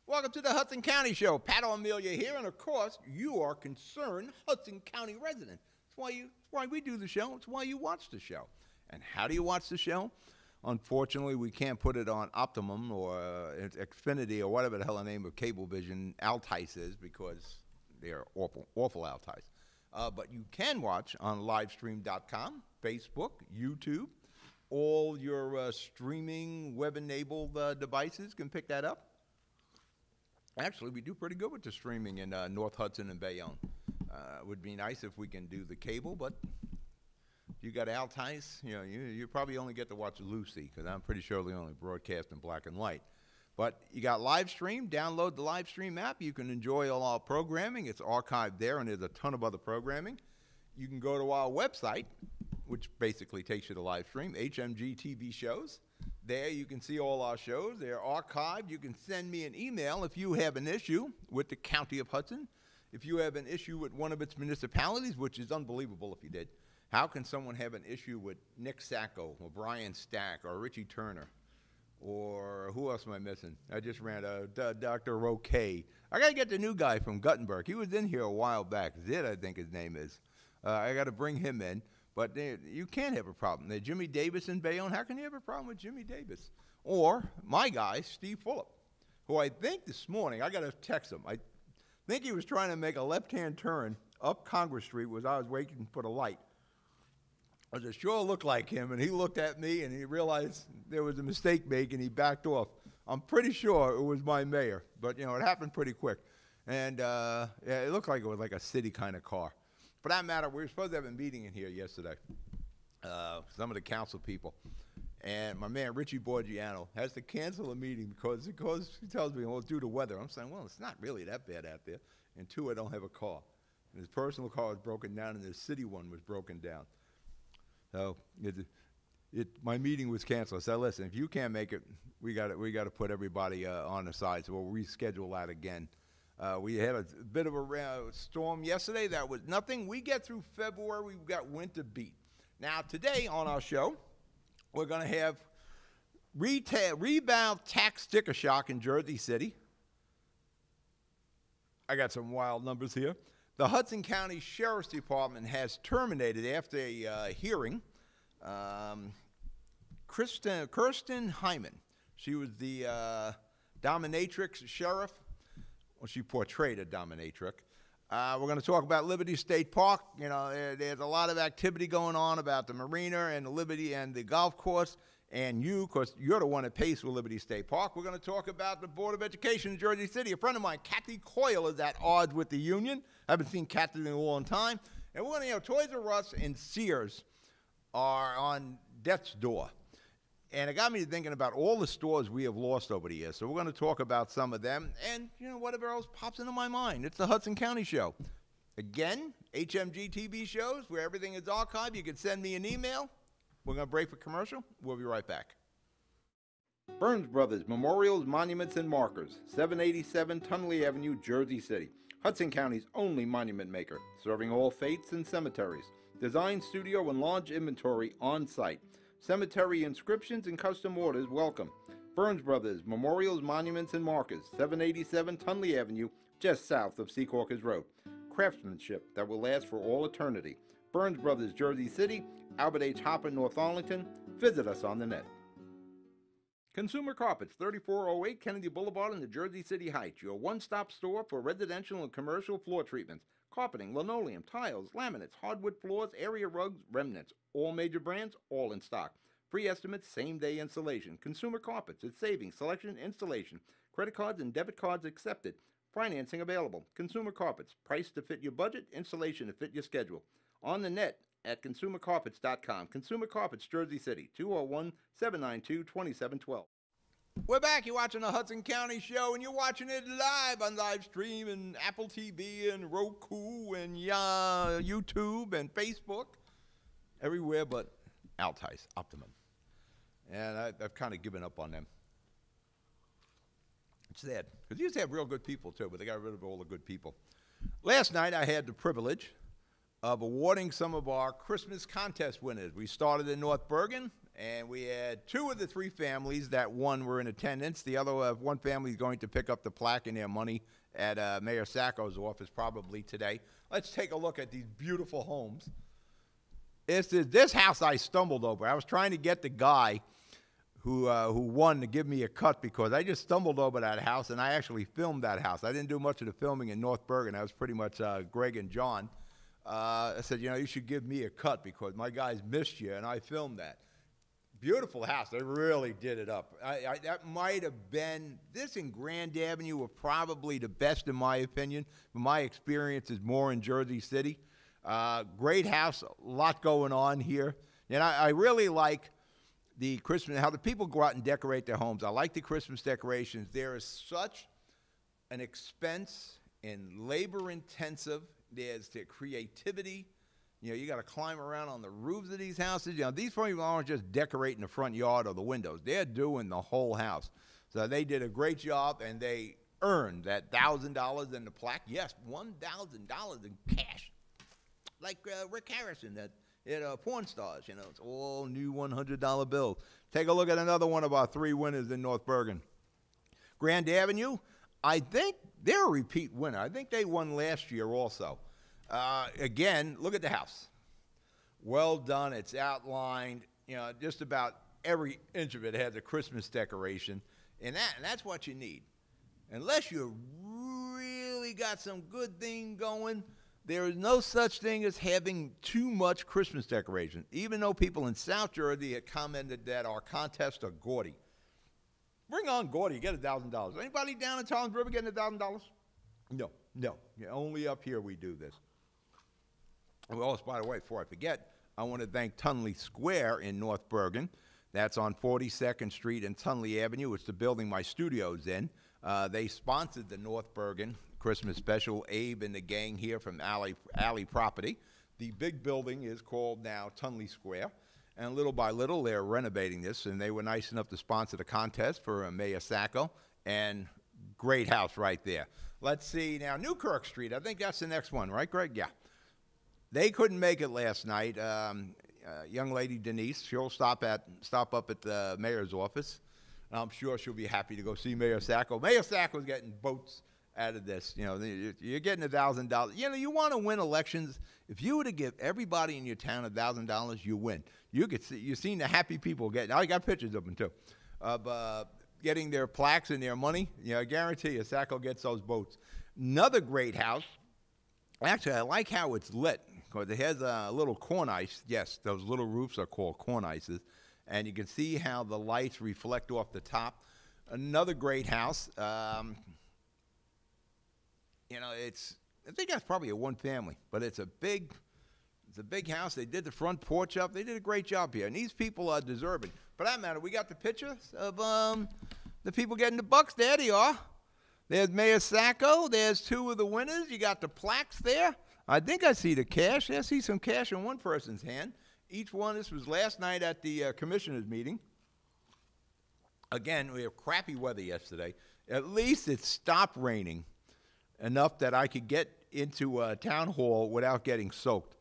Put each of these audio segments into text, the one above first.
Welcome to the Hudson County Show. Pat O'Amelia here, and of course, you are concerned Hudson County resident. That's why we do the show. It's why you watch the show. And how do you watch the show? Unfortunately, we can't put it on Optimum or Xfinity or whatever the hell the name of Cablevision Altice is, because they're awful Altice. But you can watch on livestream.com, Facebook, YouTube. All your streaming web-enabled devices can pick that up. Actually, we do pretty good with the streaming in North Hudson and Bayonne. It would be nice if we can do the cable, but if you got Altice, you probably only get to watch Lucy, because I'm pretty sure they only broadcast in black and white. But you got live stream. Download the live stream app. You can enjoy all our programming. It's archived there, and there's a ton of other programming. You can go to our website, which basically takes you to live stream, HMG TV shows. There you can see all our shows. They're archived. You can send me an email if you have an issue with the County of Hudson. If you have an issue with one of its municipalities, which is unbelievable if you did. How can someone have an issue with Nick Sacco or Brian Stack or Richie Turner? Or who else am I missing? I just ran Dr. Roque. I got to get the new guy from Guttenberg. He was in here a while back. Zid, I think his name is. I got to bring him in. But you can't have a problem. Jimmy Davis in Bayonne, how can you have a problem with Jimmy Davis? Or my guy, Steve Fulop, who I think this morning, I got to text him. I think he was trying to make a left-hand turn up Congress Street as I was waiting for the light. It sure looked like him, and he looked at me, and he realized there was a mistake made, and he backed off. I'm pretty sure it was my mayor, but, it happened pretty quick. And yeah, it looked like it was like a city kind of car. For that matter, we were supposed to have a meeting in here yesterday, some of the council people, and my man Richie Borgiano has to cancel a meeting because he tells me, well, it's due to weather. I'm saying, well, it's not really that bad out there, and two, I don't have a car. And his personal car was broken down, and his city one was broken down. So my meeting was canceled. I said, listen, if you can't make it, we got to put everybody on the side, so we'll reschedule that again. We had a bit of a storm yesterday. That was nothing. We get through February. We've got winter beat. Now, today on our show, we're going to have rebound tax sticker shock in Jersey City. I got some wild numbers here. The Hudson County Sheriff's Department has terminated, after a hearing, Kirsten Hyman. She was the dominatrix sheriff. Well, she portrayed a dominatrix. We're going to talk about Liberty State Park. There's a lot of activity going on about the marina and the Liberty and the golf course. And you, of course, you're the one that pays for Liberty State Park. We're going to talk about the Board of Education in Jersey City. A friend of mine, Kathy Coyle, is at odds with the union. I haven't seen Kathy in a long time. And we're going to, Toys R Us and Sears are on death's door. And it got me thinking about all the stores we have lost over the years. So we're going to talk about some of them and, whatever else pops into my mind. It's the Hudson County Show. Again, HMG TV shows where everything is archived. You can send me an email. We're going to break for commercial. We'll be right back. Burns Brothers Memorials, Monuments, and Markers, 787 Tunley Avenue, Jersey City. Hudson County's only monument maker, serving all faiths and cemeteries. Design studio and large inventory on site. Cemetery inscriptions and custom orders welcome. Burns Brothers Memorials, Monuments, and Markers, 787 Tunley Avenue, just south of Secaucus Road. Craftsmanship that will last for all eternity. Burns Brothers, Jersey City, Albert H. Hopper, North Arlington. Visit us on the net. Consumer Carpets, 3408 Kennedy Boulevard in the Jersey City Heights, your one-stop store for residential and commercial floor treatments. Carpeting, linoleum, tiles, laminates, hardwood floors, area rugs, remnants. All major brands, all in stock. Free estimates, same-day installation. Consumer Carpets, it's savings, selection, installation. Credit cards and debit cards accepted. Financing available. Consumer Carpets, price to fit your budget, installation to fit your schedule. On the net at consumercarpets.com. Consumer Carpets, Jersey City, 201-792-2712. We're back. You're watching the Hudson County Show, and you're watching it live on live stream and Apple TV and Roku and YouTube and Facebook. Everywhere but Altice, Optimum. And I've kind of given up on them. It's sad. Because they used to have real good people, too, but they got rid of all the good people. Last night, I had the privilege of awarding some of our Christmas contest winners. We started in North Bergen, and we had 2 of the 3 families that won were in attendance. The other one family is going to pick up the plaque and their money at Mayor Sacco's office probably today. Let's take a look at these beautiful homes. This house I stumbled over. I was trying to get the guy who won to give me a cut because I just stumbled over that house, and I actually filmed that house. I didn't do much of the filming in North Bergen. That was pretty much Greg and John. I said, you should give me a cut because my guys missed you, and I filmed that. Beautiful house. They really did it up. That might have been, this and Grand Avenue were probably the best in my opinion. My experience is more in Jersey City. Great house, a lot going on here. And I really like the Christmas, how the people go out and decorate their homes. I like the Christmas decorations. There is such an expense and labor intensive. There's the creativity. You got to climb around on the roofs of these houses. These people aren't just decorating the front yard or the windows. They're doing the whole house. So they did a great job, and they earned that $1,000 in the plaque. Yes, $1,000 in cash. Like Rick Harrison at Porn Stars, it's all new $100 bills. Take a look at another one of our 3 winners in North Bergen. Grand Avenue, I think they're a repeat winner. I think they won last year also. Again, look at the house. Well done. It's outlined. Just about every inch of it has a Christmas decoration, and that's what you need. Unless you really got some good thing going, there is no such thing as having too much Christmas decoration, even though people in South Jersey had commented that our contests are gaudy. Bring on gaudy, get $1,000. Anybody down in Toms River getting $1,000? No. Only up here we do this. And also, by the way, before I forget, I want to thank Tunley Square in North Bergen. That's on 42nd Street and Tunley Avenue. It's the building my studio's in. They sponsored the North Bergen Christmas special. Abe and the gang here from Alley Property. The big building is called now Tunley Square, and little by little they're renovating this, and they were nice enough to sponsor the contest for Mayor Sacco, and great house right there. Let's see now, Newkirk Street. I think that's the next one, right, Greg? Yeah. They couldn't make it last night. Young lady Denise, she'll stop up at the mayor's office. I'm sure she'll be happy to go see Mayor Sacco. Mayor Sacco's getting votes out of this. You're getting $1,000. You want to win elections. If you were to give everybody in your town $1,000, you win. You've seen the happy people getting. I got pictures of them too, of getting their plaques and their money. I guarantee you, Sacco gets those votes. Another great house. Actually, I like how it's lit because it has a little cornice. Yes, those little roofs are called cornices, and you can see how the lights reflect off the top. Another great house. I think that's probably a one family, but it's a big house. They did the front porch up. They did a great job here, and these people are deserving. For that matter, we got the pictures of the people getting the bucks. There they are. There's Mayor Sacco. There's 2 of the winners. You got the plaques there. I think I see the cash. I see some cash in one person's hand. Each one. This was last night at the commissioners meeting. Again, we have crappy weather yesterday. At least it stopped raining enough that I could get into town hall without getting soaked.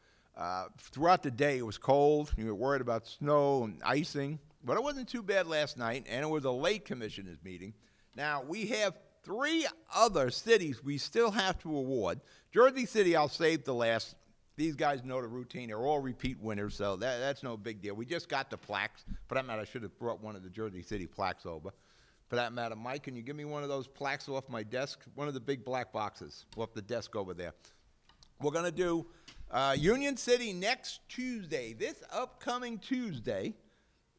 Throughout the day, it was cold. You were worried about snow and icing, but it wasn't too bad last night, and it was a late commissioners meeting. Now, we have 3 other cities we still have to award. Jersey City, I'll save the last. These guys know the routine. They're all repeat winners, so that's no big deal. We just got the plaques. For that matter, I should have brought one of the Jersey City plaques over. For that matter, Mike, can you give me one of those plaques off my desk? One of the big black boxes off the desk over there. We're going to do Union City next Tuesday, this upcoming Tuesday.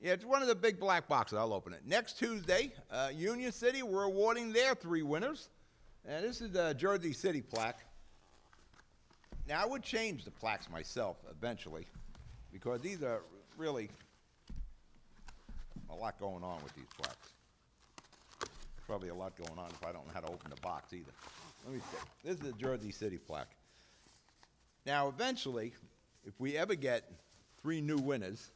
Yeah, it's one of the big black boxes. I'll open it. Next Tuesday, Union City, we're awarding their 3 winners. And this is the Jersey City plaque. Now, I would change the plaques myself eventually because these are really a lot going on with these plaques. probably a lot going on if I don't know how to open the box either. Let me see. This is a Jersey City plaque. Now, eventually, if we ever get 3 new winners,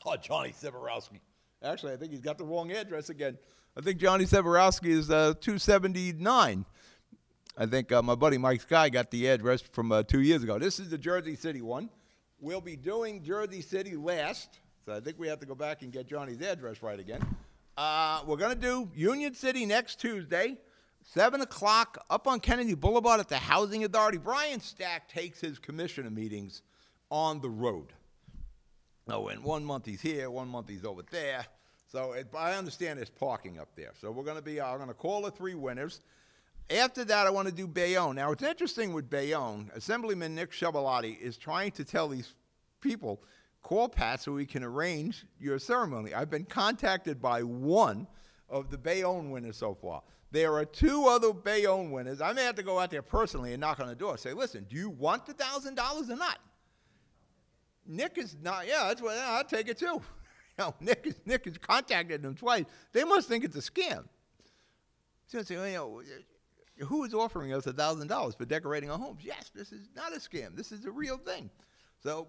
oh, Johnny Severowski. Actually, I think he's got the wrong address again. I think Johnny Severowski is 279. I think my buddy Mike Sky got the address from 2 years ago. This is the Jersey City one. We'll be doing Jersey City last, so I think we have to go back and get Johnny's address right again. We're going to do Union City next Tuesday, 7 o'clock, up on Kennedy Boulevard at the Housing Authority. Brian Stack takes his commissioner meetings on the road. Oh, and 1 month he's here, 1 month he's over there. So I understand there's parking up there. So we're going to be, I'm going to call the 3 winners. After that, I want to do Bayonne. Now, it's interesting with Bayonne. Assemblyman Nick Shabalotti is trying to tell these people, call Pat so we can arrange your ceremony. I've been contacted by 1 of the Bayonne winners so far. There are 2 other Bayonne winners. I may have to go out there personally and knock on the door and say, listen, do you want the $1,000 or not? Nick is not, yeah, that's what, I'll take it too. Nick has contacted them twice. They must think it's a scam. So say, who is offering us $1,000 for decorating our homes? Yes, this is not a scam. This is a real thing. So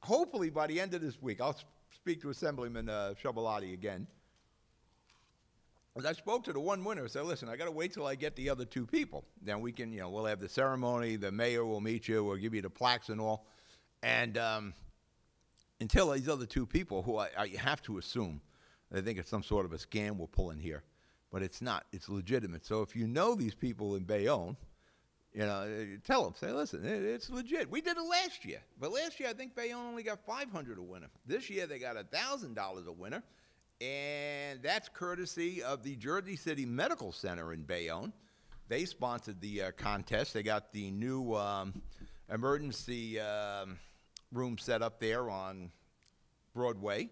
hopefully by the end of this week, I'll speak to Assemblyman Shabalotti again. As I spoke to the 1 winner, I said, listen, I got to wait till I get the other 2 people. Then we can, we'll have the ceremony, the mayor will meet you, we'll give you the plaques and all. And until these other 2 people, who I have to assume, I think it's some sort of a scam we're pulling here. But it's not. It's legitimate. So if you know these people in Bayonne, tell them. Say, listen, it's legit. We did it last year. But last year, I think Bayonne only got $500 a winner. This year, they got $1,000 a winner. And that's courtesy of the Jersey City Medical Center in Bayonne. They sponsored the contest. They got the new emergency room set up there on Broadway.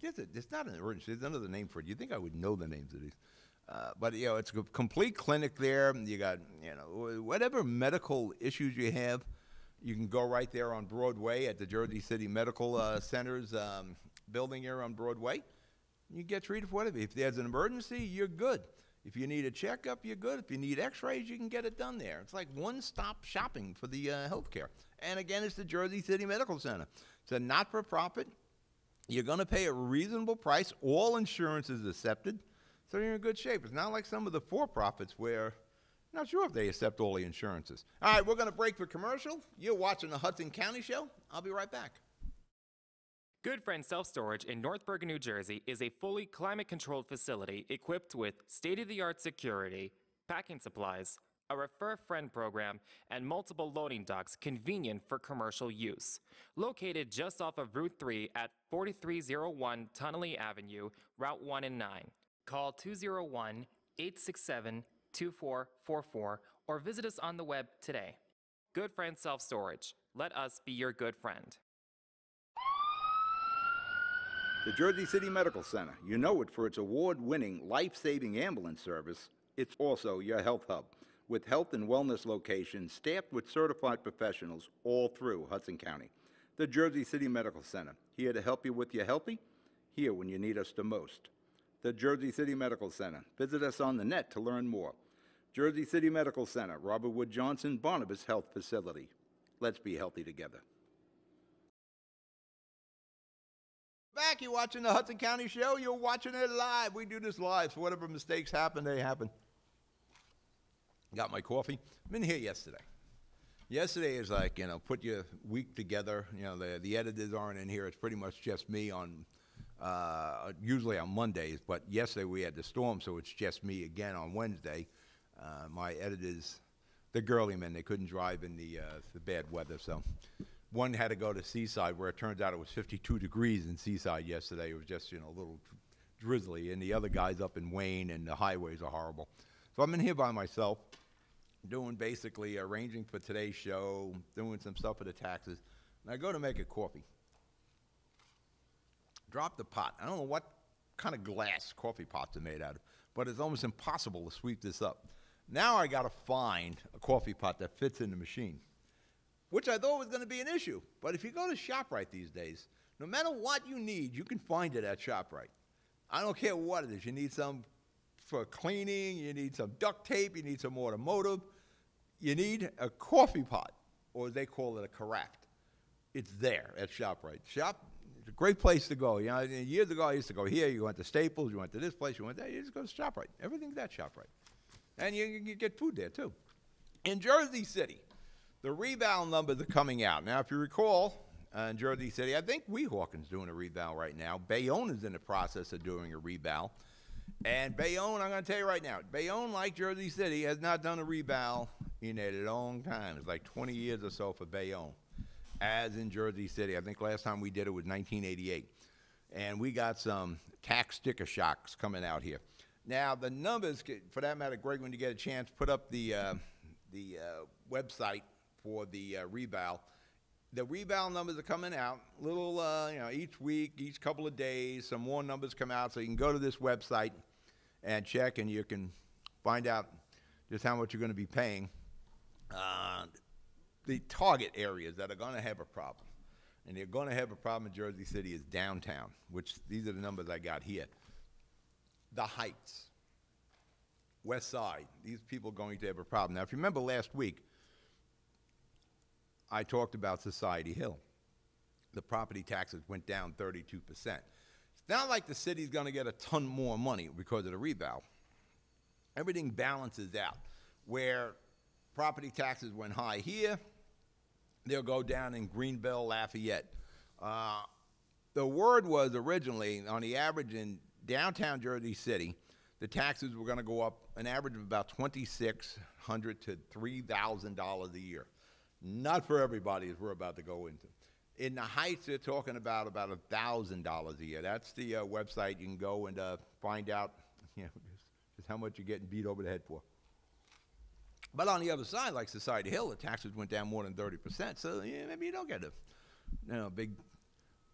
It's not an emergency. There's another name for it. You'd think I would know the names of these. But, it's a complete clinic there. You got, whatever medical issues you have, you can go right there on Broadway at the Jersey City Medical Center's building here on Broadway. You get treated for whatever. If there's an emergency, you're good. If you need a checkup, you're good. If you need x-rays, you can get it done there. It's like one-stop shopping for the health care. And, again, it's the Jersey City Medical Center. It's a not-for-profit. You're going to pay a reasonable price. All insurance is accepted, so you're in good shape. It's not like some of the for-profits where I'm not sure if they accept all the insurances. All right, we're going to break for commercial. You're watching the Hudson County Show. I'll be right back. Good Friend Self-Storage in North Bergen, New Jersey is a fully climate-controlled facility equipped with state-of-the-art security, packing supplies, a Refer Friend program, and multiple loading docks convenient for commercial use. Located just off of Route 3 at 4301 Tunnelly Avenue, Route 1 and 9. Call 201-867-2444 or visit us on the web today. Good Friend Self-Storage. Let us be your good friend. The Jersey City Medical Center. You know it for its award-winning life-saving ambulance service. It's also your health hub, with health and wellness locations staffed with certified professionals all through Hudson County. The Jersey City Medical Center, here to help you with your healthy, here when you need us the most. The Jersey City Medical Center. Visit us on the net to learn more. Jersey City Medical Center, Robert Wood Johnson, Barnabas Health Facility. Let's be healthy together. Back, you're watching the Hudson County Show. You're watching it live. We do this live, so whatever mistakes happen, they happen. Got my coffee. Been here yesterday. Yesterday is like, put your week together. The editors aren't in here. It's pretty much just me on, usually on Mondays. But yesterday we had the storm, so it's just me again on Wednesday. My editors, the girly men, they couldn't drive in the bad weather, so one had to go to Seaside, where it turns out it was 52 degrees in Seaside yesterday. It was just, a little drizzly. And the other guys up in Wayne, and the highways are horrible. So I'm in here by myself, doing basically arranging for today's show, doing some stuff for the taxes. And I go to make a coffee. Drop the pot. I don't know what kind of glass coffee pots are made out of, but it's almost impossible to sweep this up. Now I got to find a coffee pot that fits in the machine, which I thought was going to be an issue. But if you go to ShopRite these days, no matter what you need, you can find it at ShopRite. I don't care what it is. You need some for cleaning, you need some duct tape, you need some automotive, you need a coffee pot, or as they call it, a carafe. It's there at ShopRite. It's a great place to go. You know, years ago I used to go here. You went to Staples, you went to this place, you went there. You just go to ShopRite. Everything's at ShopRite, and you get food there too. In Jersey City, the rebound numbers are coming out now. If you recall, in Jersey City, I think Weehawken's doing a rebound right now. Bayonne is in the process of doing a rebound, and Bayonne, I'm going to tell you right now, Bayonne, like Jersey City, has not done a rebound in a long time. It's like 20 years or so for Bayonne. As in Jersey City. I think last time we did it was 1988. And we got some tax sticker shocks coming out here. Now, the numbers, for that matter, Greg, when you get a chance, put up the website for the rebound. The rebound numbers are coming out, little, each week, each couple of days, some more numbers come out. So you can go to this website and check, and you can find out just how much you're going to be paying. The target areas that are going to have a problem, and they're going to have a problem in Jersey City, is downtown, which these are the numbers I got here. The Heights, West Side, these people are going to have a problem. Now, if you remember last week, I talked about Society Hill. The property taxes went down 32%. It's not like the city's going to get a ton more money because of the rebound. Everything balances out. Where property taxes went high here, they'll go down in Greenville, Lafayette. The word was originally, on the average in downtown Jersey City, the taxes were going to go up an average of about $2,600 to $3,000 a year. Not for everybody, as we're about to go into. In the Heights, they're talking about $1,000 a year. That's the website. You can go and find out just how much you're getting beat over the head for. But on the other side, like Society Hill, the taxes went down more than 30%. So maybe you don't get a big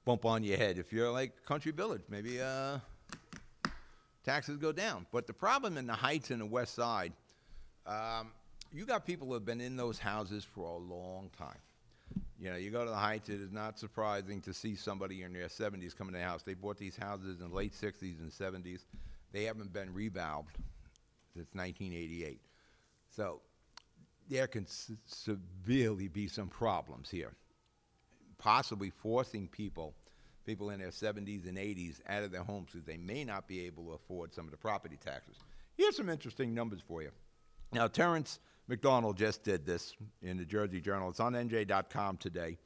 bump on your head. If you're like Country Village, maybe taxes go down. But the problem in the Heights and the West Side, you got people who have been in those houses for a long time. You go to the Heights, it is not surprising to see somebody in their 70s come in the house. They bought these houses in the late 60s and 70s. They haven't been revalued since 1988. So there can severely be some problems here, possibly forcing people in their 70s and 80s out of their homes because they may not be able to afford some of the property taxes. Here's some interesting numbers for you. Now, Terrence McDonald just did this in the Jersey Journal. It's on NJ.com today.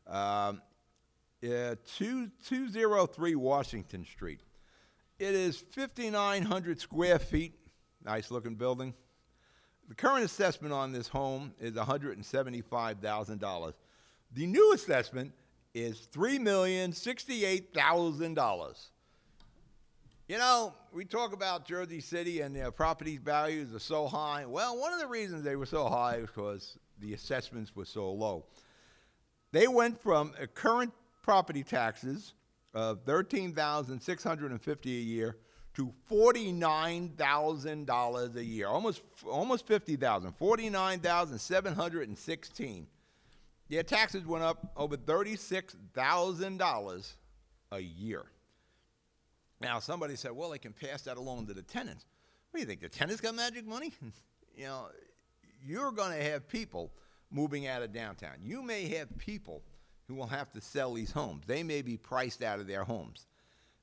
203 Washington Street. It is 5,900 square feet. Nice-looking building. The current assessment on this home is $175,000. The new assessment is $3,068,000. We talk about Jersey City and their property values are so high. Well, one of the reasons they were so high is because the assessments were so low. They went from current property taxes of $13,650 a year to $49,000 a year, almost $50,000, $49,716. Their taxes went up over $36,000 a year. Now, somebody said, well, they can pass that along to the tenants. What do you think, the tenants got magic money? You're going to have people moving out of downtown. You may have people who will have to sell these homes. They may be priced out of their homes.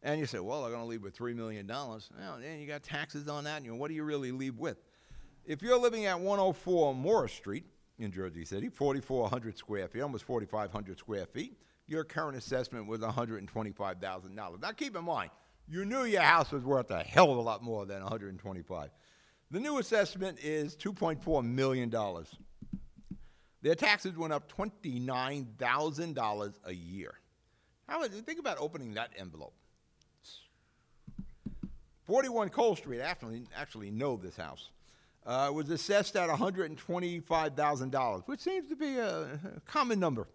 And you say, well, they're going to leave with $3 million. Well, then you got taxes on that. What do you really leave with? If you're living at 104 Morris Street in Jersey City, 4,400 square feet, almost 4,500 square feet, your current assessment was $125,000. Now, keep in mind, you knew your house was worth a hell of a lot more than $125,000. The new assessment is $2.4 million. Their taxes went up $29,000 a year. Think about opening that envelope. 41 Cole Street, I actually know this house, was assessed at $125,000, which seems to be a common number.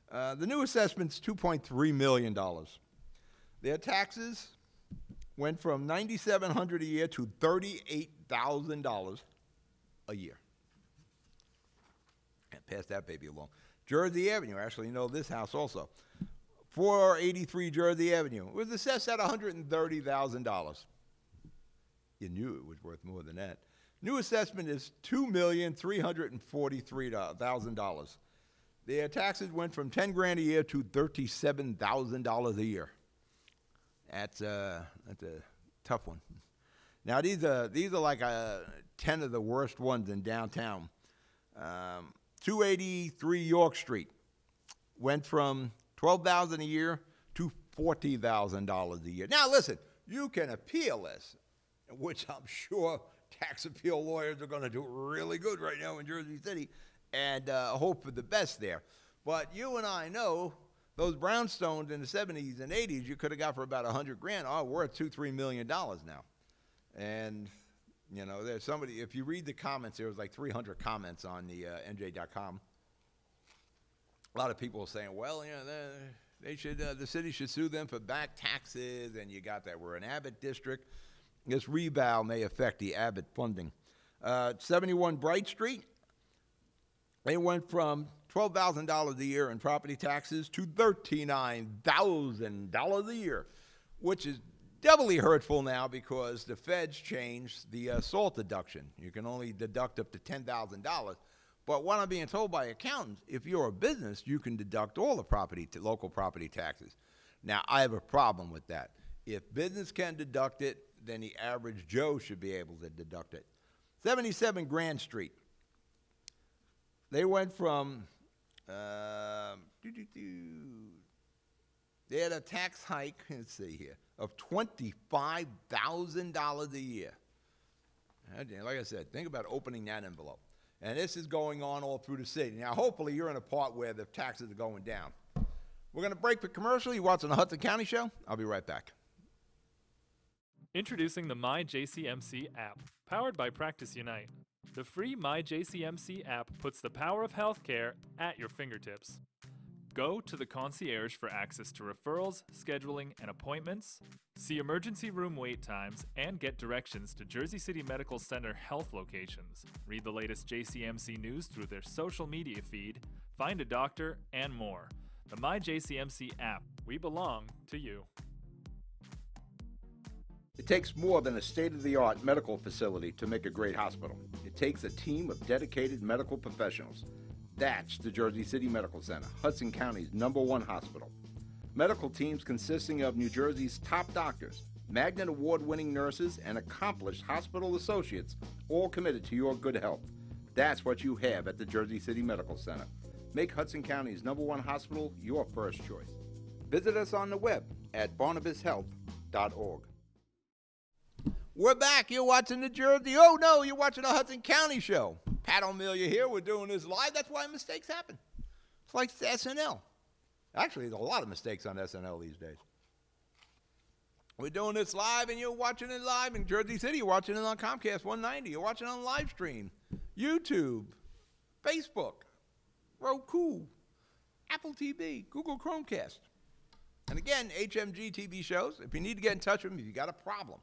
The new assessment's $2.3 million. Their taxes went from $9,700 a year to $38,000 a year. And pass that baby along. Jersey Avenue, I actually know this house also. 483 Jersey Avenue. It was assessed at $130,000. You knew it was worth more than that. New assessment is $2,343,000. Their taxes went from $10,000 a year to $37,000 a year. That's a tough one. Now these are like 10 of the worst ones in downtown. 283 York Street went from $12,000 a year to $40,000 a year. Now listen, you can appeal this, which I'm sure tax appeal lawyers are going to do really good right now in Jersey City, and hope for the best there. But you and I know those brownstones in the 70s and 80s you could have got for about $100,000 are worth $2-3 million now. And you know, there's somebody, if you read the comments, there was like 300 comments on the NJ.com. A lot of people saying, well, you know, they should, the city should sue them for back taxes, and you got that. We're an Abbott district. This revow may affect the Abbott funding. 71 Bright Street, they went from $12,000 a year in property taxes to $39,000 a year, which is doubly hurtful now because the feds changed the SALT deduction. You can only deduct up to $10,000. But what I'm being told by accountants, if you're a business, you can deduct all the local property taxes. Now, I have a problem with that. If business can deduct it, then the average Joe should be able to deduct it. 77 Grand Street. They went from, they had a tax hike, let's see here, of $25,000 a year. Like I said, think about opening that envelope. And this is going on all through the city. Now, hopefully, you're in a part where the taxes are going down. We're going to break for commercial. You're watching the Hudson County Show. I'll be right back. Introducing the MyJCMC app, powered by Practice Unite. The free MyJCMC app puts the power of healthcare at your fingertips. Go to the concierge for access to referrals, scheduling, and appointments, see emergency room wait times, and get directions to Jersey City Medical Center health locations. Read the latest JCMC news through their social media feed, find a doctor, and more. The MyJCMC app. We belong to you. It takes more than a state-of-the-art medical facility to make a great hospital. It takes a team of dedicated medical professionals. That's the Jersey City Medical Center, Hudson County's #1 hospital. Medical teams consisting of New Jersey's top doctors, Magnet Award-winning nurses, and accomplished hospital associates, all committed to your good health. That's what you have at the Jersey City Medical Center. Make Hudson County's #1 hospital your first choice. Visit us on the web at barnabashealth.org. We're back. You're watching the Jersey. Oh, no, you're watching the Hudson County Show. Pat O'Melia here. We're doing this live. That's why mistakes happen. It's like SNL. Actually, there's a lot of mistakes on SNL these days. We're doing this live, and you're watching it live in Jersey City. You're watching it on Comcast 190. You're watching it on live stream, YouTube, Facebook, Roku, Apple TV, Google Chromecast. And again, HMG TV shows. If you need to get in touch with me, if you got a problem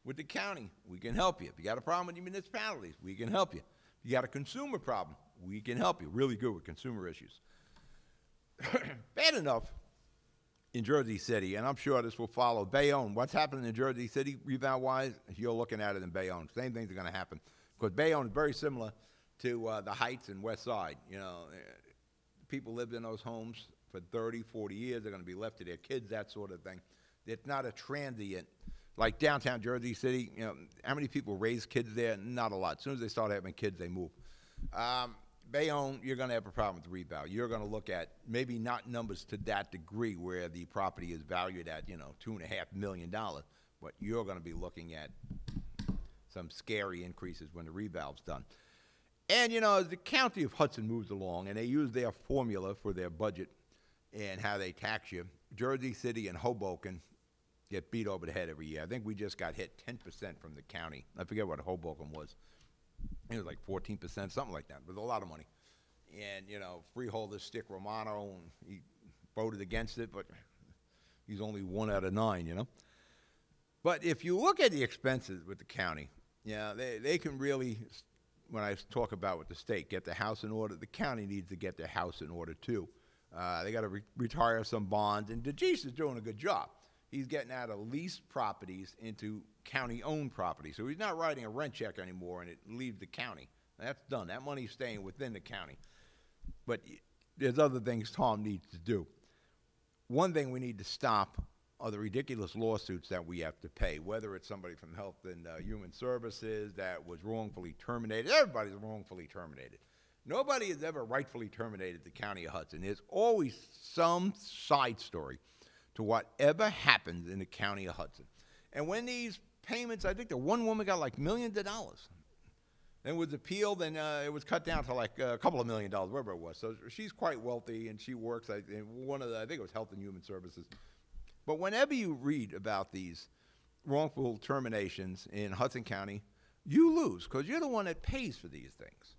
with the county, we can help you. If you got a problem with your municipalities, we can help you. If you got a consumer problem, we can help you. Really good with consumer issues. Bad enough in Jersey City, and I'm sure this will follow Bayonne. What's happening in Jersey City, rebound-wise, you're looking at it in Bayonne. Same things are going to happen. Because Bayonne is very similar to the Heights and West Side. You know, people lived in those homes for 30, 40 years. They're going to be left to their kids, that sort of thing. It's not a transient. Like downtown Jersey City, you know, how many people raise kids there? Not a lot. As soon as they start having kids, they move. Bayonne, you're going to have a problem with the rebound. You're going to look at maybe not numbers to that degree where the property is valued at, you know, $2.5 million, but you're going to be looking at some scary increases when the rebound's done. And, you know, as the county of Hudson moves along and they use their formula for their budget and how they tax you, Jersey City and Hoboken get beat over the head every year. I think we just got hit 10% from the county. I forget what Hoboken was. It was like 14%, something like that. It was a lot of money. And, you know, freeholder Stick Romano, and he voted against it, but he's only 1 out of 9, you know. But if you look at the expenses with the county, yeah, they can really, when I talk about with the state, get the house in order, the county needs to get their house in order too. They got to retire some bonds, and DeGeese is doing a good job. He's getting out of leased properties into county-owned property. So he's not writing a rent check anymore, and it leaves the county. That's done. That money's staying within the county. But there's other things Tom needs to do. One thing we need to stop are the ridiculous lawsuits that we have to pay, whether it's somebody from Health and Human Services that was wrongfully terminated. Everybody's wrongfully terminated. Nobody has ever rightfully terminated the county of Hudson. There's always some side story to whatever happens in the county of Hudson. And when these payments, I think the one woman got like millions of dollars. Then it was appealed, and it was cut down to like a couple of $1 million, whatever it was. So she's quite wealthy, and she works in one of the, I think it was Health and Human Services. But whenever you read about these wrongful terminations in Hudson County, you lose because you're the one that pays for these things.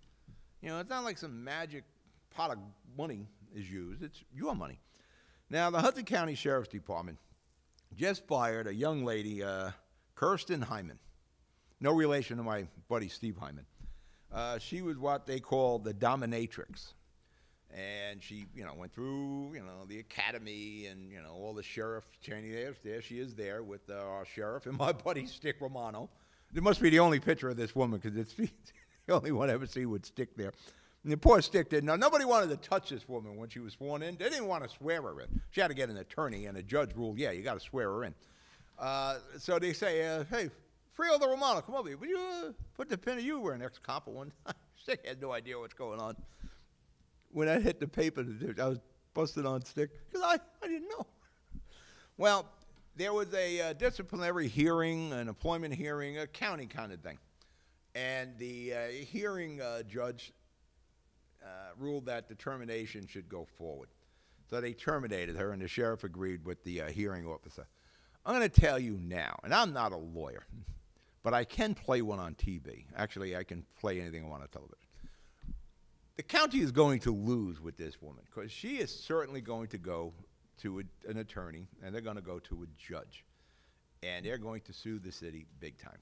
You know, it's not like some magic pot of money is used. It's your money. Now, the Hudson County Sheriff's Department just fired a young lady, Kirsten Hyman. No relation to my buddy Steve Hyman. She was what they call the dominatrix. And she, went through, the academy and, all the sheriff training. There she is there with our sheriff and my buddy Stick Romano. It must be the only picture of this woman because it's the only one I ever see with Stick there. And the poor Stick didn't know. Nobody wanted to touch this woman when she was sworn in. They didn't want to swear her in. She had to get an attorney, and a judge ruled, yeah, you got to swear her in. So they say, hey, Friel the Romano, come over here. Would you put the pin? You were an ex-cop at one time. Stick had no idea what's going on. When I hit the paper, I was busted on Stick because I didn't know. Well, there was a disciplinary hearing, an employment hearing, a county kind of thing. And the hearing judge ruled that the termination should go forward. So they terminated her, and the sheriff agreed with the hearing officer. I'm going to tell you now, and I'm not a lawyer, but I can play one on TV. Actually, I can play anything I want on television. The county is going to lose with this woman because she is certainly going to go to an attorney, and they're going to go to a judge, and they're going to sue the city big time.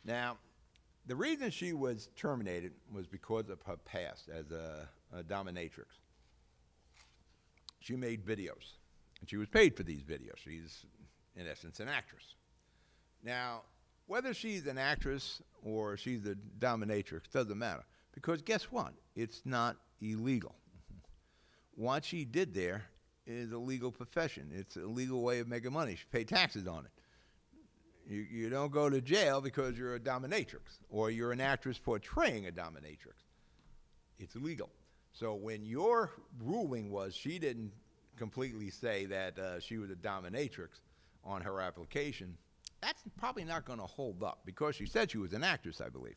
Now, the reason she was terminated was because of her past as a dominatrix. She made videos, and she was paid for these videos. She's, in essence, an actress. Now, whether she's an actress or she's a dominatrix doesn't matter, because guess what? It's not illegal. What she did there is a legal profession. It's a legal way of making money. She paid taxes on it. You don't go to jail because you're a dominatrix or you're an actress portraying a dominatrix. It's illegal. So when your ruling was she didn't completely say that she was a dominatrix on her application, that's probably not going to hold up because she said she was an actress, I believe.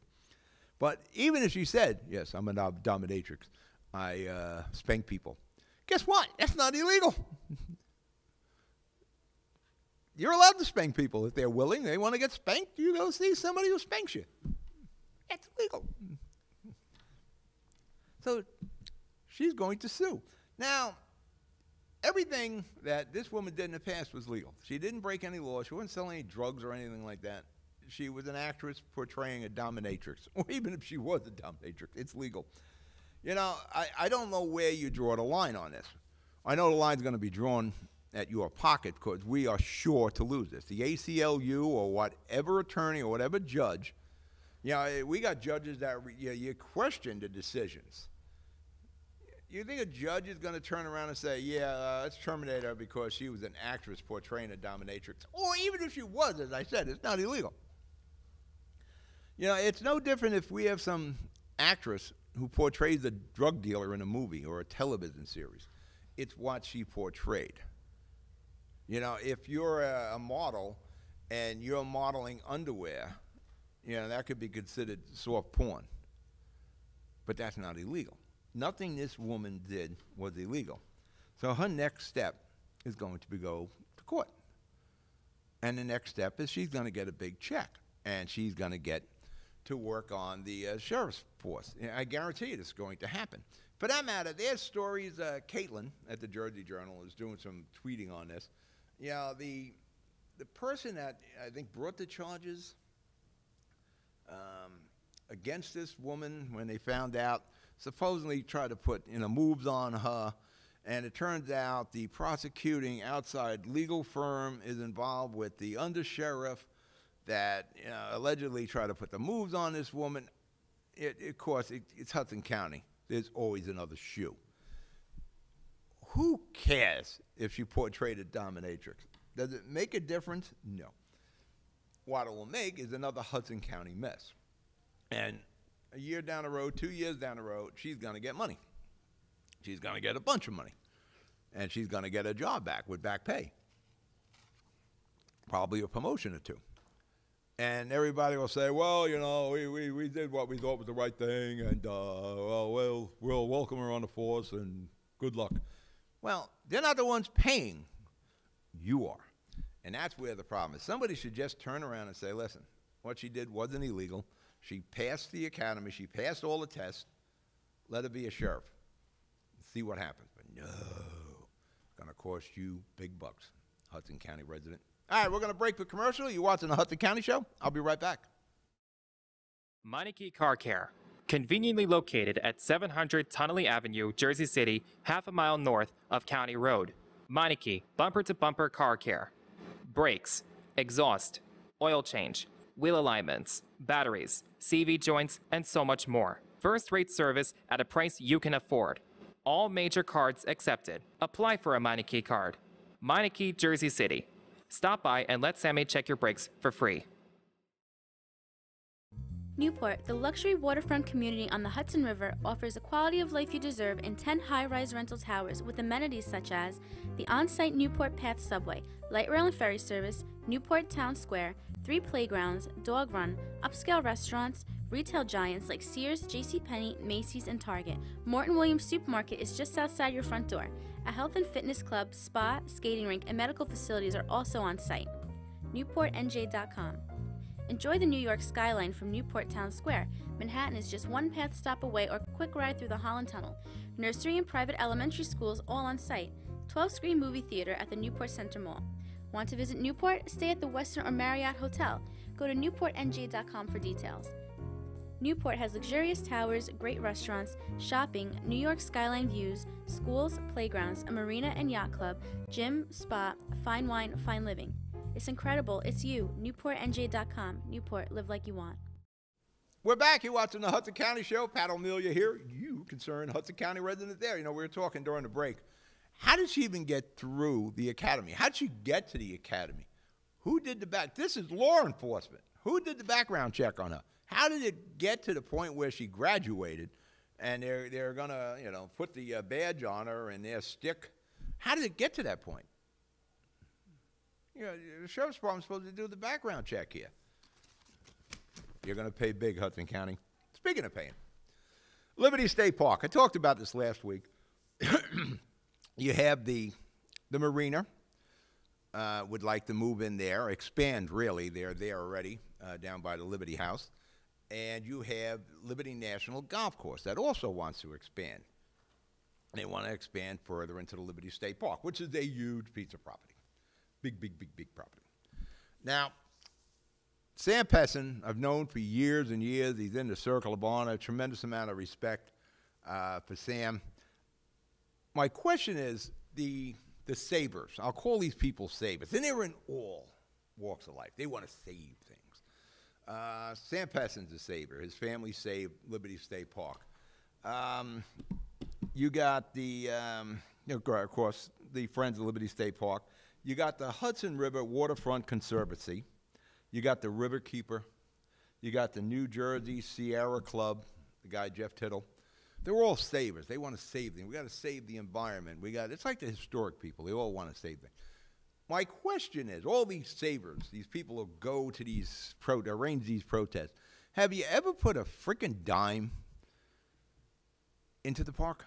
But even if she said, yes, I'm a dominatrix, I spank people, guess what? That's not illegal. You're allowed to spank people if they're willing. They want to get spanked, you go see somebody who spanks you. That's legal. So she's going to sue. Now, everything that this woman did in the past was legal. She didn't break any laws. She wasn't selling any drugs or anything like that. She was an actress portraying a dominatrix. Or even if she was a dominatrix, it's legal. I don't know where you draw the line on this. I know the line's going to be drawn at your pocket because we are sure to lose this. The ACLU or whatever attorney or whatever judge, we got judges that you question the decisions. You think a judge is going to turn around and say, let's terminate her because she was an actress portraying a dominatrix? Or even if she was, as I said, it's not illegal. It's no different if we have some actress who portrays a drug dealer in a movie or a television series. It's what she portrayed. If you're a model and you're modeling underwear, that could be considered soft porn. But that's not illegal. Nothing this woman did was illegal. So her next step is going to go to court. And the next step is she's going to get a big check. And she's going to get to work on the sheriff's force. I guarantee you this is going to happen. For that matter, there's stories. Caitlin at the Jersey Journal is doing some tweeting on this. The person that I think brought the charges against this woman when they found out, supposedly tried to put moves on her, And it turns out the prosecuting outside legal firm is involved with the undersheriff that allegedly tried to put the moves on this woman. Of course, it's Hudson County. There's always another shoe. Who cares if she portrayed a dominatrix? Does it make a difference? No. What it will make is another Hudson County mess. And a year down the road, 2 years down the road, she's going to get money. She's going to get a bunch of money. And she's going to get a job back with back pay. Probably a promotion or two. And everybody will say, well, we did what we thought was the right thing, and we'll welcome her on the force, and good luck. Well, they're not the ones paying. You are. And that's where the problem is. Somebody should just turn around and say, listen, what she did wasn't illegal. She passed the academy. She passed all the tests. Let her be a sheriff. See what happens. But no, it's going to cost you big bucks, Hudson County resident. All right, we're going to break for commercial. You're watching the Hudson County Show. I'll be right back. Meineke Car Care, conveniently located at 700 Tunnelly Avenue, Jersey City, half a mile north of County Road. Meineke bumper-to-bumper car care. Brakes, exhaust, oil change, wheel alignments, batteries, CV joints, and so much more. First-rate service at a price you can afford. All major cards accepted. Apply for a Meineke card. Meineke, Jersey City. Stop by and let Sammy check your brakes for free. Newport, the luxury waterfront community on the Hudson River, offers the quality of life you deserve in 10 high-rise rental towers with amenities such as the on-site Newport Path subway, light rail and ferry service, Newport Town Square, 3 playgrounds, dog run, upscale restaurants, retail giants like Sears, JCPenney, Macy's, and Target. Morton Williams Supermarket is just outside your front door. A health and fitness club, spa, skating rink, and medical facilities are also on site. NewportNJ.com. Enjoy the New York skyline from Newport Town Square. Manhattan is just one path stop away or quick ride through the Holland Tunnel. Nursery and private elementary schools all on site. 12-screen movie theater at the Newport Center Mall. Want to visit Newport? Stay at the Westin or Marriott Hotel. Go to NewportNJ.com for details. Newport has luxurious towers, great restaurants, shopping, New York skyline views, schools, playgrounds, a marina and yacht club, gym, spa, fine wine, fine living. It's incredible. It's you. NewportNJ.com. Newport, live like you want. We're back. You're watching the Hudson County Show. Pat O'Melia here. You concerned Hudson County resident there. We were talking during the break. How did she even get through the academy? How did she get to the academy? Who did the back? This is law enforcement. Who did the background check on her? How did it get to the point where she graduated and they're going to, put the badge on her and their stick? How did it get to that point? The sheriff's department's supposed to do the background check here. You're going to pay big, Hudson County. Speaking of paying, Liberty State Park. I talked about this last week. You have the marina. Would like to move in there, expand really. They're there already down by the Liberty House. And you have Liberty National Golf Course that also wants to expand. They want to expand further into the Liberty State Park, which is a huge piece of property. Big, big, big, big property. Now, Sam Pessin, I've known for years and years. He's in the Circle of Honor. Tremendous amount of respect for Sam. My question is the savers. I'll call these people savers. And they're in all walks of life. They want to save things. Sam Pessin's a saver. His family saved Liberty State Park. You got the, of course, the Friends of Liberty State Park. You got the Hudson River Waterfront Conservancy. You got the River Keeper. You got the New Jersey Sierra Club, the guy Jeff Tittle. They're all savers. They want to save things. We got to save the environment. It's like the historic people. They all want to save things. My question is, all these savers, these people who go to these arrange these protests, have you ever put a freaking dime into the park?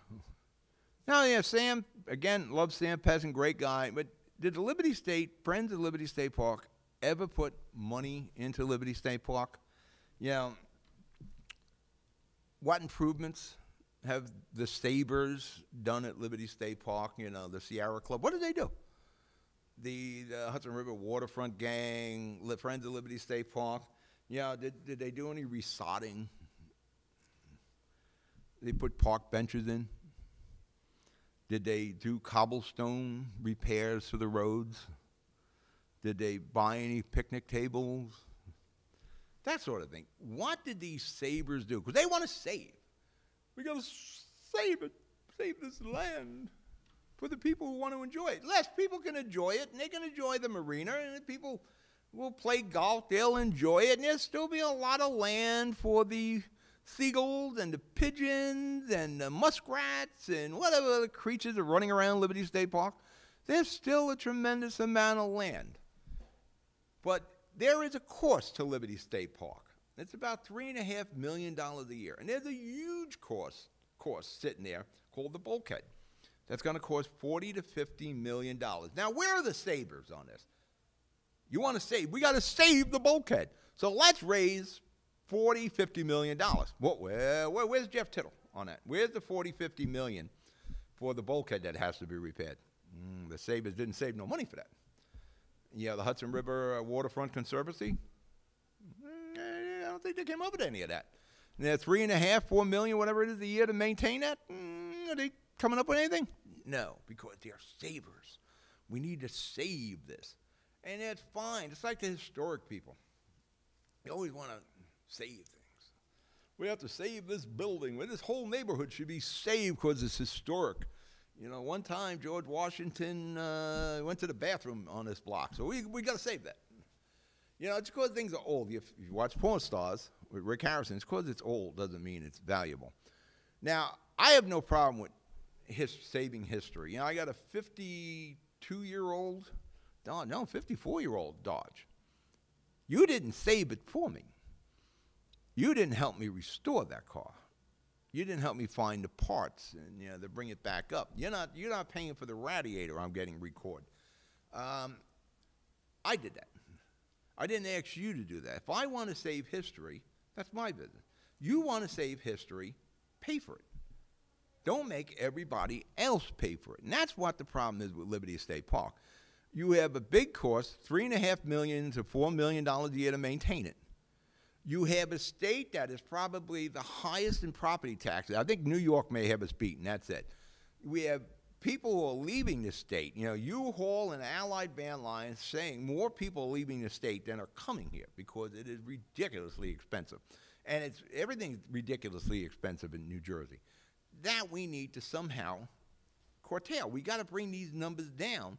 Now, yeah, Sam, again, love Sam Pessin, great guy, but did the Friends of Liberty State Park ever put money into Liberty State Park? What improvements have the Sabres done at Liberty State Park? The Sierra Club. What did they do? The Hudson River Waterfront Gang, Friends of Liberty State Park. Did they do any resodding? They put park benches in. Did they do cobblestone repairs to the roads? Did they buy any picnic tables? That sort of thing. What did these savers do? Because they want to save. We got to save it, save this land for the people who want to enjoy it. Less people can enjoy it, and they can enjoy the marina, and if people will play golf, they'll enjoy it, and there'll still be a lot of land for the seagulls and the pigeons and the muskrats and whatever other creatures are running around Liberty State Park. There's still a tremendous amount of land. But there is a cost to Liberty State Park. It's about $3.5 million a year. And there's a huge cost sitting there called the bulkhead. That's going to cost $40 to $50 million. Now, where are the savers on this? You want to save? We got to save the bulkhead. So let's raise $40, $50 million. Where's Jeff Tittle on that? Where's the $40, $50 million for the bulkhead that has to be repaired? The savers didn't save no money for that. Yeah, the Hudson River Waterfront Conservancy, I don't think they came up with any of that. And they're $3.5, $4 million, whatever it is a year to maintain that. Are they coming up with anything? No, because they're savers. We need to save this. And that's fine. It's like the historic people. They always want to save things. We have to save this building. Well, this whole neighborhood should be saved because it's historic. You know, one time George Washington went to the bathroom on this block, so we got to save that. You know, it's because things are old. If you watch Porn Stars with Rick Harrison, it's because it's old doesn't mean it's valuable. Now, I have no problem with saving history. You know, I got a 52-year-old, 54-year-old Dodge. You didn't save it for me. You didn't help me restore that car. You didn't help me find the parts and to bring it back up. You're not paying for the radiator I'm getting recorded. I did that. I didn't ask you to do that. If I want to save history, that's my business. You want to save history, pay for it. Don't make everybody else pay for it. And that's what the problem is with Liberty State Park. You have a big cost, $3.5 million to $4 million a year to maintain it. You have a state that is probably the highest in property taxes. I think New York may have us beaten. That's it. We have people who are leaving the state. You know, U-Haul and Allied Van Lines saying more people are leaving the state than are coming here because it is ridiculously expensive. And everything's ridiculously expensive in New Jersey. That we need to somehow curtail. We got to bring these numbers down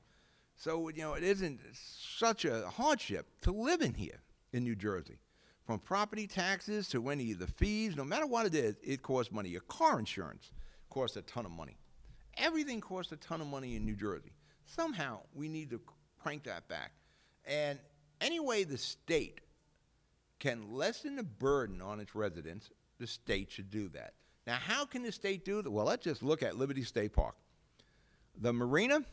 so, it isn't such a hardship to live in here in New Jersey. From property taxes to any of the fees, no matter what it is, it costs money. Your car insurance costs a ton of money. Everything costs a ton of money in New Jersey. Somehow, we need to crank that back. And any way the state can lessen the burden on its residents, the state should do that. Now, how can the state do that? Well, let's just look at Liberty State Park. The marina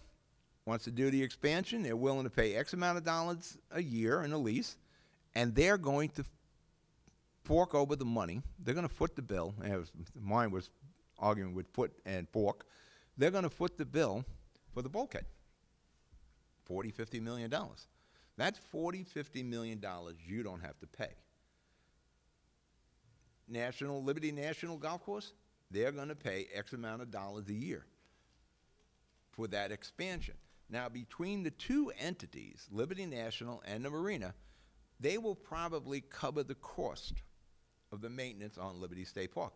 wants to do the expansion. They're willing to pay X amount of dollars a year in a lease, and they're going to fork over the money. They're going to foot the bill. As mine was arguing with foot and fork. They're going to foot the bill for the bulkhead. $40, $50 million. That's $40, $50 million you don't have to pay. Liberty National Golf Course, they're going to pay X amount of dollars a year for that expansion. Now, between the two entities, Liberty National and the marina, they will probably cover the cost of the maintenance on Liberty State Park.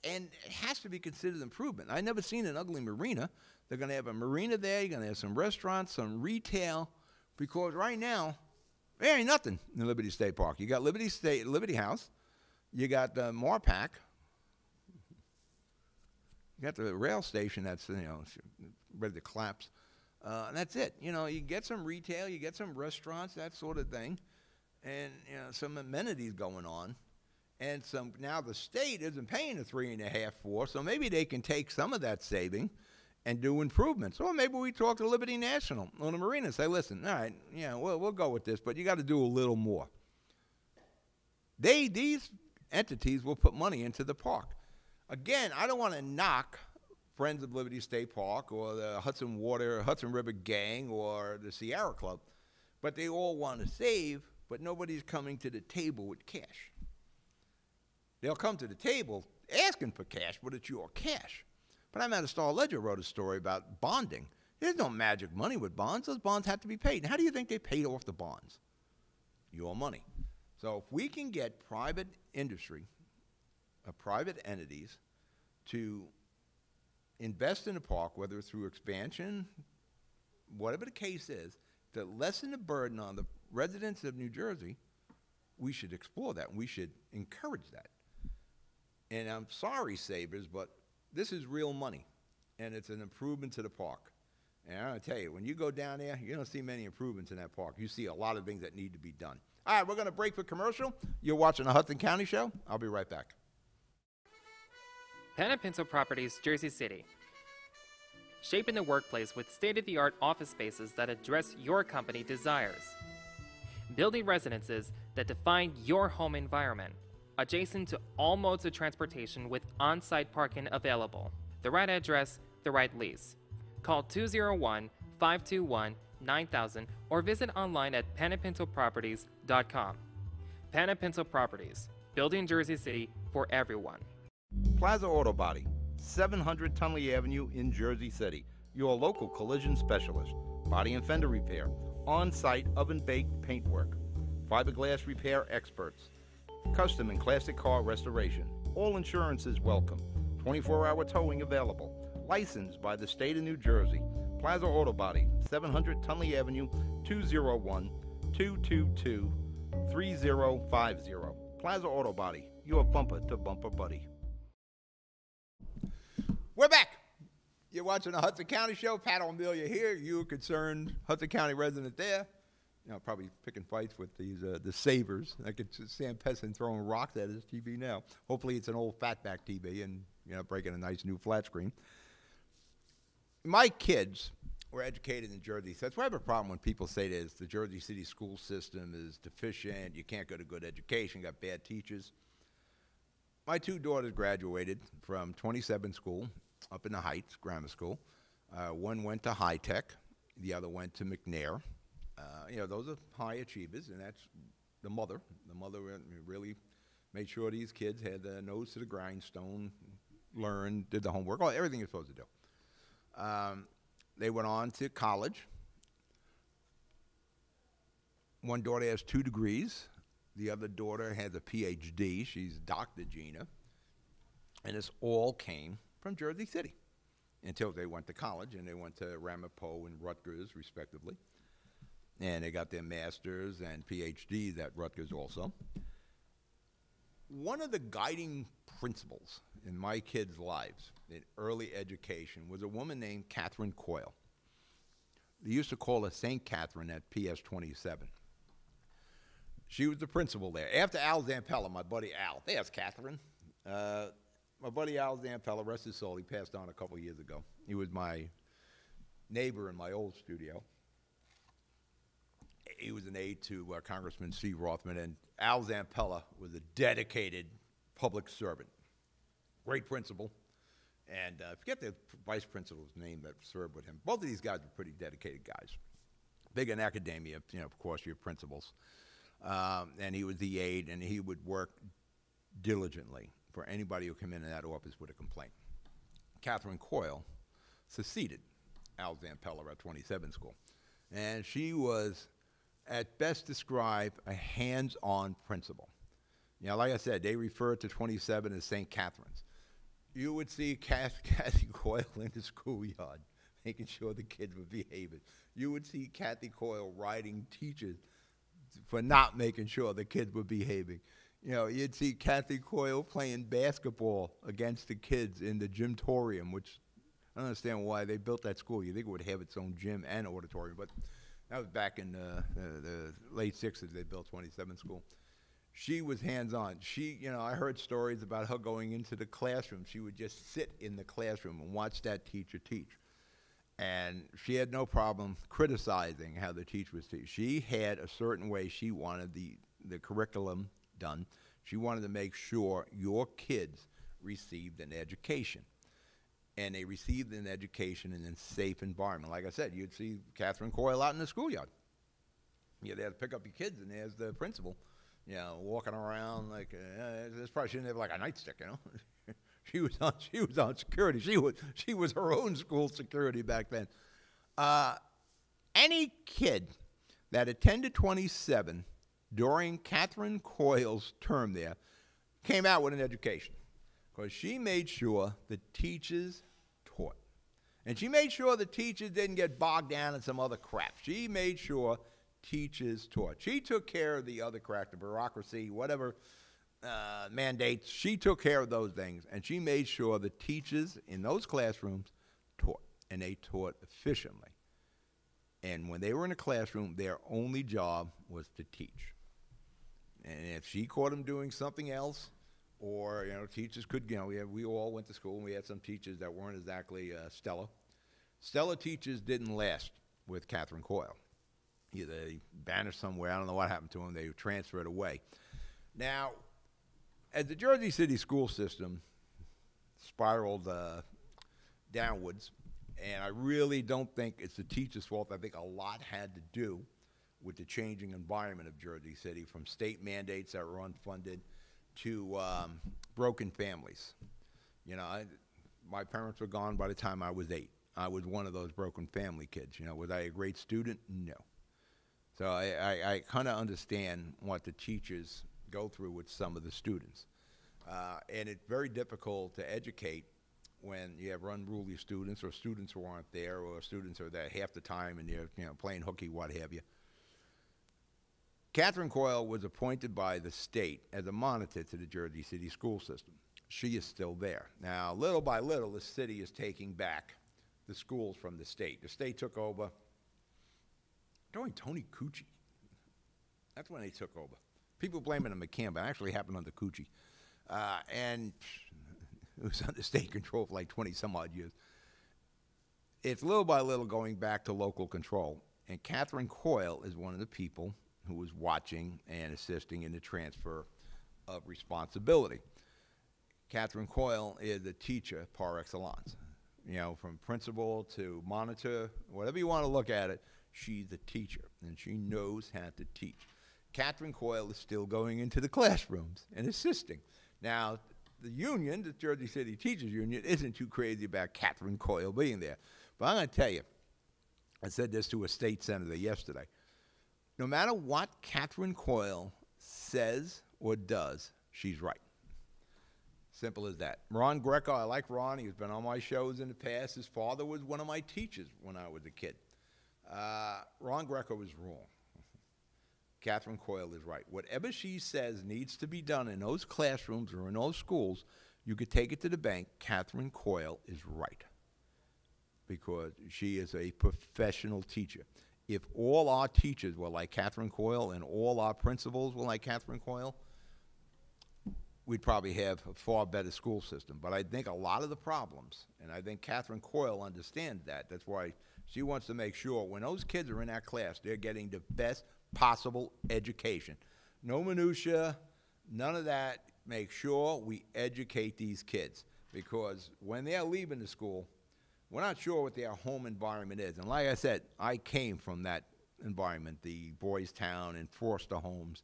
And it has to be considered improvement. I've never seen an ugly marina. They're going to have a marina there. You're going to have some restaurants, some retail, because right now, there ain't nothing in Liberty State Park. You got Liberty House. You got the Moorpack. You got the rail station that's, ready to collapse. And that's it. You get some retail, you get some restaurants, that sort of thing. And some amenities going on, and now the state isn't paying the $3.5 for, so maybe they can take some of that saving and do improvements. Or maybe we talk to Liberty National on the marina and say, listen, all right, we'll go with this, but you got to do a little more. These entities will put money into the park. Again, I don't want to knock Friends of Liberty State Park or the Hudson River Gang or the Sierra Club, but they all want to save. But nobody's coming to the table with cash. They'll come to the table asking for cash, but it's your cash. But I'm at a Star Ledger wrote a story about bonding. There's no magic money with bonds. Those bonds have to be paid. And how do you think they paid off the bonds? Your money. So if we can get private industry, private entities, to invest in a park, whether through expansion, whatever the case is, to lessen the burden on the residents of New Jersey, we should explore that, and we should encourage that. And I'm sorry, Sabres, but this is real money, and it's an improvement to the park. And I'm going to tell you, when you go down there, you don't see many improvements in that park. You see a lot of things that need to be done. All right, we're going to break for commercial. You're watching the Hudson County Show. I'll be right back. Pan and Pinto Properties, Jersey City. Shaping the workplace with state-of-the-art office spaces that address your company desires. Building residences that define your home environment, adjacent to all modes of transportation with on-site parking available. The right address, the right lease. Call 201-521-9000 or visit online at panandpintoproperties.com. Pan and Pinto Properties, building Jersey City for everyone. Plaza Auto Body, 700 Tunley Avenue in Jersey City. Your local collision specialist. Body and fender repair. On-site oven-baked paintwork. Fiberglass repair experts. Custom and classic car restoration. All insurance is welcome. 24-hour towing available. Licensed by the state of New Jersey. Plaza Auto Body, 700 Tunley Avenue, 201-222-3050. Plaza Auto Body, your bumper-to-bumper buddy. We're back. You're watching the Hudson County Show. Pat O'Melia here. You a concerned Hudson County resident there. You know, probably picking fights with these the Sabres. I could see Sam Pessin throwing rocks at his TV now. Hopefully it's an old fatback TV and, you know, breaking a nice new flat screen. My kids were educated in Jersey. So that's why I have a problem when people say this. The Jersey City school system is deficient. You can't go to good education. Got bad teachers. My two daughters graduated from 27 School up in the Heights Grammar School. One went to High Tech. The other went to McNair. You know, those are high achievers, and that's the mother. The mother really made sure these kids had their nose to the grindstone, learned, did the homework, everything you're supposed to do. They went on to college. One daughter has 2 degrees. The other daughter has a PhD. She's Dr. Gina. And this all came from Jersey City until they went to college, and they went to Ramapo and Rutgers, respectively. And they got their masters and PhDs at Rutgers also. One of the guiding principles in my kids' lives in early education was a woman named Catherine Coyle. They used to call her St. Catherine at PS 27. She was the principal there. After Al Zampella, my buddy Al, there's Catherine. My buddy Al Zampella, rest his soul, he passed on a couple years ago. He was my neighbor in my old studio. He was an aide to Congressman Steve Rothman, and Al Zampella was a dedicated public servant. Great principal. And I forget the vice principal's name that served with him. Both of these guys were pretty dedicated guys. Big in academia, you know, of course, your principals. And he was the aide, and he would work diligently for anybody who came in that office with a complaint. Catherine Coyle succeeded Al Zampella at 27 School. And she was, at best described, a hands-on principal. You know, like I said, they referred to 27 as St. Catherine's. You would see Kathy Coyle in the schoolyard, making sure the kids were behaving. You would see Kathy Coyle writing teachers for not making sure the kids were behaving. You know, you'd see Kathy Coyle playing basketball against the kids in the gymtorium, which I don't understand why they built that school. You think it would have its own gym and auditorium, but that was back in the late 60s they built 27 School. She was hands-on. She, you know, I heard stories about her going into the classroom. She would just sit in the classroom and watch that teacher teach. And she had no problem criticizing how the teacher was teaching. She had a certain way she wanted the curriculum done. She wanted to make sure your kids received an education. And they received an education in a safe environment. Like I said, you'd see Catherine Coyle out in the schoolyard. You know, they had to pick up your kids, and there's the principal, you know, walking around like, this probably shouldn't have like a nightstick, you know. She was on security. She was her own school security back then. Any kid that attended 27 during Catherine Coyle's term there came out with an education because she made sure the teachers taught. And she made sure the teachers didn't get bogged down in some other crap. She made sure teachers taught. She took care of the other crap, the bureaucracy, whatever mandates. She took care of those things, and she made sure the teachers in those classrooms taught, and they taught efficiently. And when they were in a classroom, their only job was to teach. And if she caught them doing something else, or, teachers could, we all went to school, and we had some teachers that weren't exactly stellar. Stellar teachers didn't last with Catherine Coyle. Either they banished somewhere, I don't know what happened to them, they transferred away. Now, as the Jersey City school system spiraled downwards, and I really don't think it's the teacher's fault. I think a lot had to do with the changing environment of Jersey City, from state mandates that were unfunded to broken families. My parents were gone by the time I was 8. I was one of those broken family kids. Was I a great student? No. So I kind of understand what the teachers go through with some of the students. And it's very difficult to educate when you have unruly students, or students who aren't there, or students who are there half the time and they're playing hooky, what have you. Catherine Coyle was appointed by the state as a monitor to the Jersey City school system. She is still there. Now, little by little, the city is taking back the schools from the state. The state took over during Tony Cucci. That's when they took over. People blaming the McCann, but it actually happened under Cucci. And it was under state control for like 20-some-odd years. It's little by little going back to local control. And Catherine Coyle is one of the people who was watching and assisting in the transfer of responsibility. Catherine Coyle is a teacher par excellence. From principal to monitor, whatever you want to look at it, she's a teacher, and she knows how to teach. Catherine Coyle is still going into the classrooms and assisting. Now, the union, the Jersey City Teachers Union, isn't too crazy about Catherine Coyle being there. But I'm going to tell you, I said this to a state senator yesterday. No matter what Catherine Coyle says or does, she's right. Simple as that. Ron Greco, I like Ron. He's been on my shows in the past. His father was one of my teachers when I was a kid. Ron Greco is wrong. Catherine Coyle is right. Whatever she says needs to be done in those classrooms or in those schools, you could take it to the bank. Catherine Coyle is right, because she is a professional teacher. If all our teachers were like Catherine Coyle and all our principals were like Catherine Coyle, we'd probably have a far better school system. But I think a lot of the problems, and I think Catherine Coyle understands that. That's why she wants to make sure when those kids are in that class, they're getting the best possible education. No minutia, none of that. Make sure we educate these kids, because when they're leaving the school, we're not sure what their home environment is. And like I said, I came from that environment, the Boys Town and foster homes.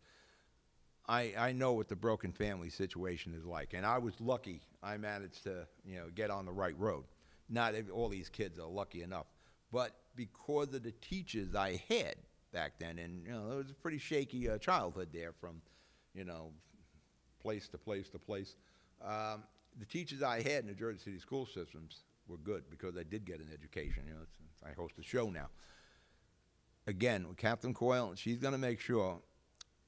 I know what the broken family situation is like, and I was lucky I managed to get on the right road. Not all these kids are lucky enough, but because of the teachers I had back then, and it was a pretty shaky childhood there, from place to place to place. The teachers I had in the Jersey City school systems were good, because I did get an education. I host a show now. Again, with Catherine Coyle, she's going to make sure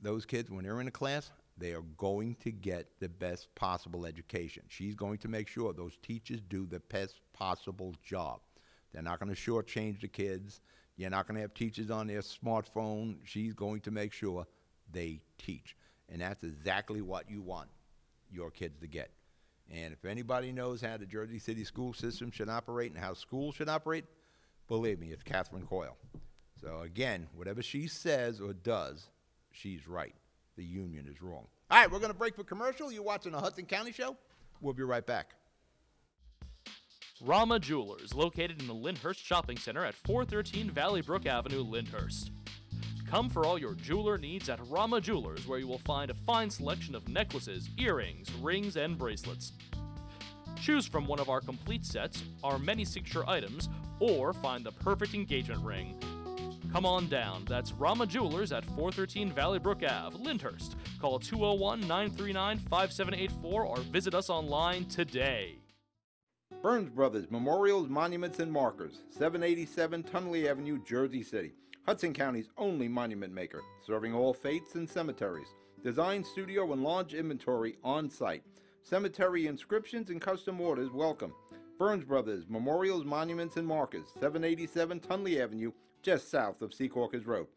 those kids, when they're in a class, they are going to get the best possible education. She's going to make sure those teachers do the best possible job. They're not going to shortchange the kids. You're not going to have teachers on their smartphone. She's going to make sure they teach. And that's exactly what you want your kids to get. And if anybody knows how the Jersey City school system should operate and how schools should operate, believe me, it's Catherine Coyle. So again, whatever she says or does, she's right. The union is wrong. All right, we're going to break for commercial. You're watching the Hudson County Show. We'll be right back. Rama Jewelers, located in the Lyndhurst Shopping Center at 413 Valley Brook Avenue, Lyndhurst. Come for all your jeweler needs at Rama Jewelers, where you will find a fine selection of necklaces, earrings, rings, and bracelets. Choose from one of our complete sets, our many signature items, or find the perfect engagement ring. Come on down. That's Rama Jewelers at 413 Valley Brook Ave, Lyndhurst. Call 201-939-5784 or visit us online today. Burns Brothers Memorials, Monuments, and Markers, 787 Tunley Avenue, Jersey City. Hudson County's only monument maker, serving all faiths and cemeteries. Design, studio, and large inventory on site. Cemetery inscriptions and custom orders welcome. Burns Brothers Memorials, Monuments, and Markers, 787 Tunley Avenue, just south of Secaucus Road.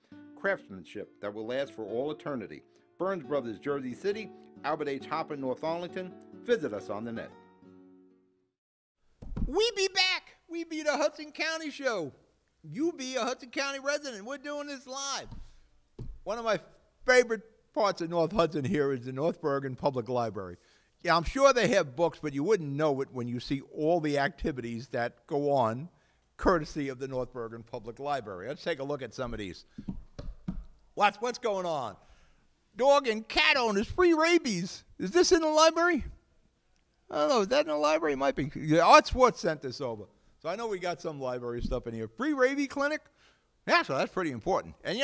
Craftsmanship that will last for all eternity. Burns Brothers, Jersey City, Albert H. Hopper, North Arlington. Visit us on the net. We be back. We be the Hudson County Show. You be a Hudson County resident. We're doing this live. One of my favorite parts of North Hudson here is the North Bergen Public Library. Yeah, I'm sure they have books, but you wouldn't know it when you see all the activities that go on courtesy of the North Bergen Public Library. Let's take a look at some of these. What's going on? Dog and cat owners, free rabies. Is this in the library? I don't know. Is that in the library? It might be. Art Sports sent this over. So I know we got some library stuff in here. Free rabies clinic? Yeah, so that's pretty important. And,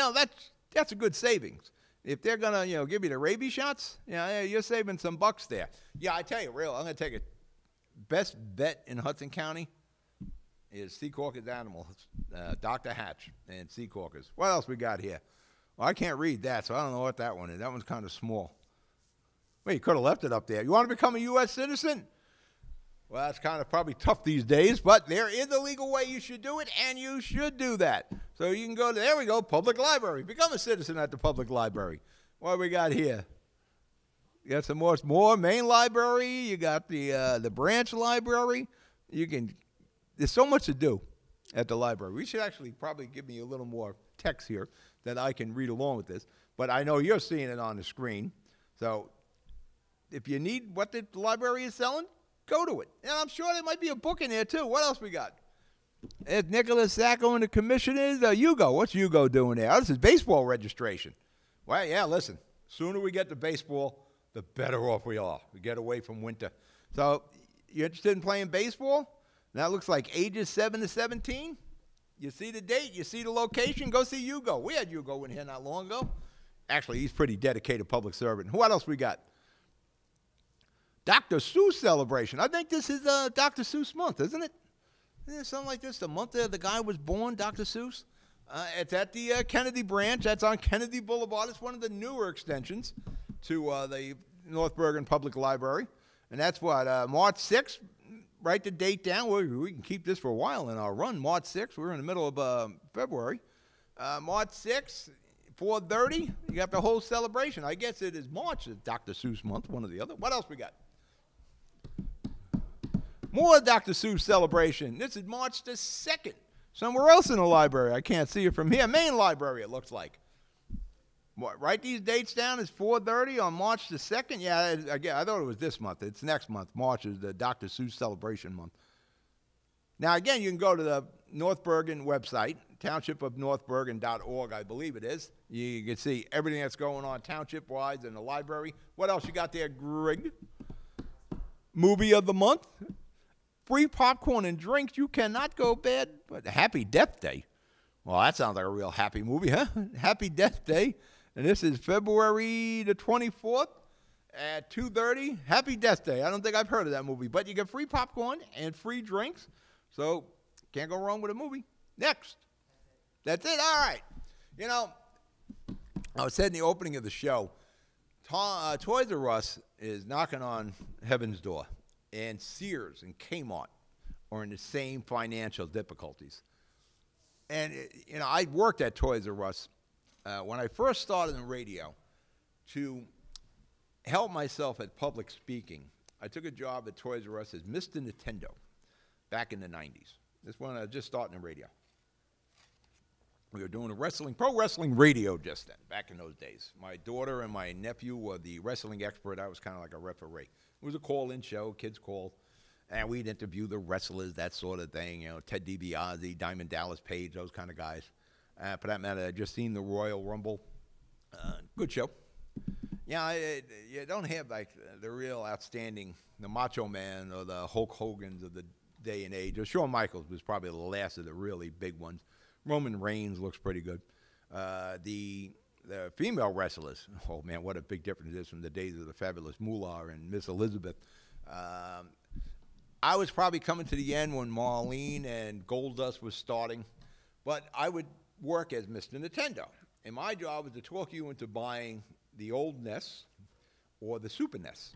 that's a good savings. If they're going to, give you the rabies shots, you're saving some bucks there. Yeah, I tell you, I'm going to take it. Best vet in Hudson County is Secaucus Animals, Dr. Hatch and Secaucus. What else we got here? Well, I can't read that, so I don't know what that one is. That one's kind of small. Well, you could have left it up there. You want to become a U.S. citizen? Well, that's kind of probably tough these days, but there is a legal way you should do it, and you should do that. So you can go to, there we go, public library. Become a citizen at the public library. What do we got here? You got some more main library. You got the branch library. There's so much to do at the library. We should actually probably give me a little more text here that I can read along with this. But I know you're seeing it on the screen. So if you need what the library is selling, go to it. And I'm sure there might be a book in there, too. What else we got? There's Nicholas Sacco and the commissioners. Hugo. What's Hugo doing there? Oh, this is baseball registration. Well, yeah, listen. Sooner we get to baseball, the better off we are. We get away from winter. So you interested in playing baseball? That looks like ages 7 to 17. You see the date. You see the location. Go see Hugo. We had Hugo in here not long ago. Actually, he's pretty dedicated public servant. What else we got? Dr. Seuss celebration. I think this is Dr. Seuss month, isn't it? Yeah, something like this. The month that the guy was born, Dr. Seuss. It's at the Kennedy branch. That's on Kennedy Boulevard. It's one of the newer extensions to the North Bergen Public Library. And that's what, March 6th. Write the date down. We can keep this for a while in our run. March 6th. We're in the middle of February. March 6th, 4:30. You got the whole celebration. I guess it is March, Dr. Seuss month, one or the other. What else we got? More Dr. Seuss celebration. This is March the 2nd. Somewhere else in the library. I can't see it from here. Main library, it looks like. Write these dates down. It's 4:30 on March the 2nd. Yeah, I thought it was this month. It's next month. March is the Dr. Seuss celebration month. Now, again, you can go to the North Bergen website, townshipofnorthbergen.org, I believe it is. You can see everything that's going on township-wise in the library. What else you got there, Greg? Movie of the month. Free popcorn and drinks. You cannot go bad. But Happy Death Day. Well, that sounds like a real happy movie, huh? Happy Death Day. And this is February the 24th at 2:30. Happy Death Day. I don't think I've heard of that movie. But you get free popcorn and free drinks. So can't go wrong with a movie. Next. That's it. All right. I said in the opening of the show, Toys R Us is knocking on heaven's door. And Sears and Kmart are in the same financial difficulties. And, I worked at Toys R Us when I first started in radio to help myself at public speaking. I took a job at Toys R Us as Mr. Nintendo back in the 90s. This one, I was just starting in radio. We were doing pro wrestling radio just then, back in those days. My daughter and my nephew were the wrestling expert. I was kind of like a referee. It was a call-in show, kids called, and we'd interview the wrestlers, that sort of thing, Ted DiBiase, Diamond Dallas Page, those kind of guys. For that matter, I'd just seen the Royal Rumble. Good show. Yeah, you don't have like the real outstanding, the Macho Man or the Hulk Hogan's of the day and age. Or Shawn Michaels was probably the last of the really big ones. Roman Reigns looks pretty good. The female wrestlers, oh man, what a big difference it is from the days of the Fabulous Moolah and Miss Elizabeth. I was probably coming to the end when Marlene and Goldust was starting, but I would work as Mr. Nintendo. And my job was to talk you into buying the old NES or the Super NES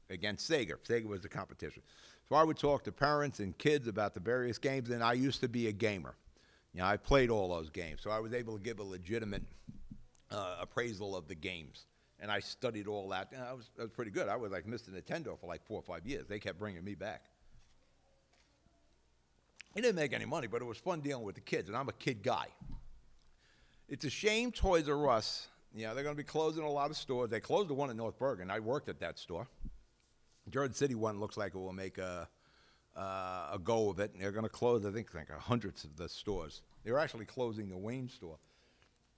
against Sega. Sega was the competition. So I would talk to parents and kids about the various games, and I used to be a gamer. You know, I played all those games, so I was able to give a legitimate appraisal of the games. And I studied all that. And I was pretty good. I was like Mr. Nintendo for like 4 or 5 years. They kept bringing me back. It didn't make any money, but it was fun dealing with the kids, and I'm a kid guy. It's a shame Toys R Us, you know, they're going to be closing a lot of stores. They closed the one in North Bergen. I worked at that store. Jersey City one looks like it will make a go of it, and they're going to close, I think hundreds of the stores. They're actually closing the Wayne store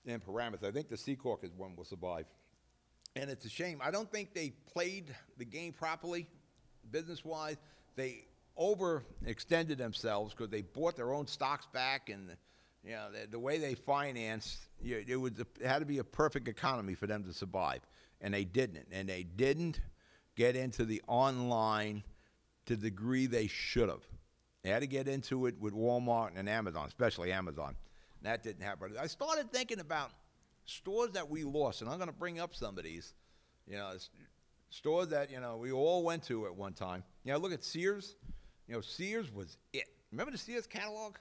in Paramus. I think the Secaucus one will survive. And it's a shame. I don't think they played the game properly, business-wise. They overextended themselves because they bought their own stocks back, and you know the way they financed, it had to be a perfect economy for them to survive, and they didn't. And they didn't get into the online to the degree they should have. They had to get into it with Walmart and Amazon, especially Amazon. And that didn't happen. I started thinking about stores that we lost, and I'm going to bring up some of these. You know, stores that we all went to at one time. You know, look at Sears. You know, Sears was it. Remember the Sears catalog?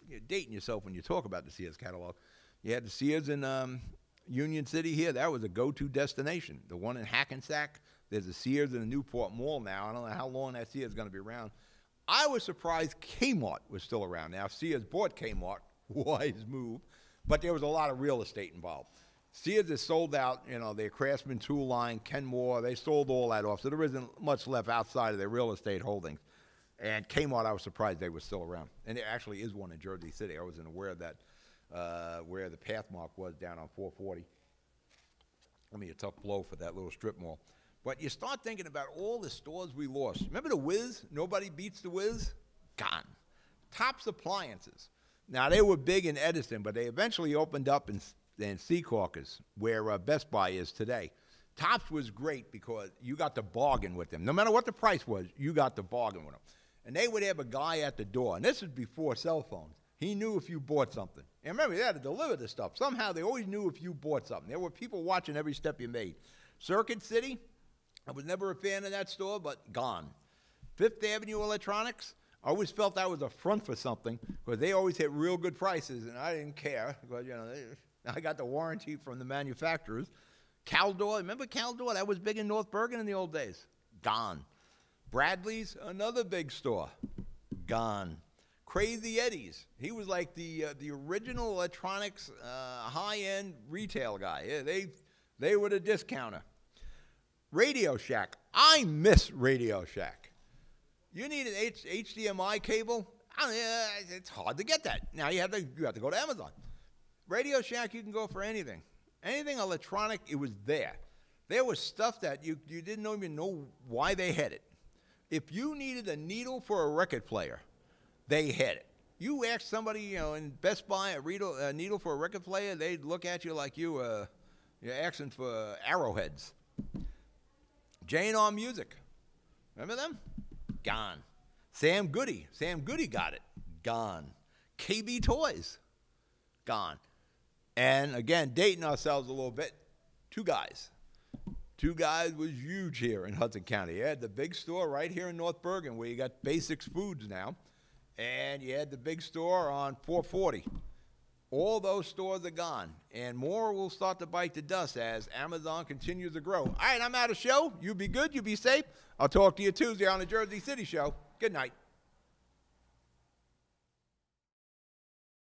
You're dating yourself when you talk about the Sears catalog. You had the Sears in Union City here. That was a go-to destination. The one in Hackensack, there's a Sears in the Newport Mall now. I don't know how long that Sears is going to be around. I was surprised Kmart was still around. Now, Sears bought Kmart, wise move, but there was a lot of real estate involved. Sears has sold out, their Craftsman tool line, Kenmore, they sold all that off, so there isn't much left outside of their real estate holdings. And Kmart, I was surprised they were still around. And there actually is one in Jersey City. I wasn't aware of that, where the Pathmark was down on 440. I mean, a tough blow for that little strip mall. But you start thinking about all the stores we lost. Remember the Wiz? Nobody beats the Wiz? Gone. Tops Appliances. Now, they were big in Edison, but they eventually opened up in Secaucus, where Best Buy is today. Tops was great because you got to bargain with them. No matter what the price was, you got to bargain with them. And they would have a guy at the door, and this was before cell phones. He knew if you bought something. And remember, they had to deliver the stuff. Somehow, they always knew if you bought something. There were people watching every step you made. Circuit City, I was never a fan of that store, but gone. Fifth Avenue Electronics, I always felt that was a front for something because they always had real good prices, and I didn't care because, I got the warranty from the manufacturers. Caldor, remember Caldor? That was big in North Bergen in the old days. Gone. Bradley's, another big store. Gone. Crazy Eddie's. He was like the original electronics high-end retail guy. Yeah, they were the discounter. Radio Shack. I miss Radio Shack. You need an HDMI cable? It's hard to get that. Now you have to go to Amazon. Radio Shack, you can go for anything. Anything electronic, it was there. There was stuff that you didn't even know why they had it. If you needed a needle for a record player, they had it. You asked somebody, in Best Buy a needle for a record player, they'd look at you like you're asking for arrowheads. J&R Music. Remember them? Gone. Sam Goody got it. Gone. KB Toys. Gone. And again, dating ourselves a little bit, Two Guys. Two Guys was huge here in Hudson County. You had the big store right here in North Bergen where you got Basics Foods now. And you had the big store on 440. All those stores are gone. And more will start to bite the dust as Amazon continues to grow. All right, I'm out of show. You be good. You be safe. I'll talk to you Tuesday on the Jersey City Show. Good night.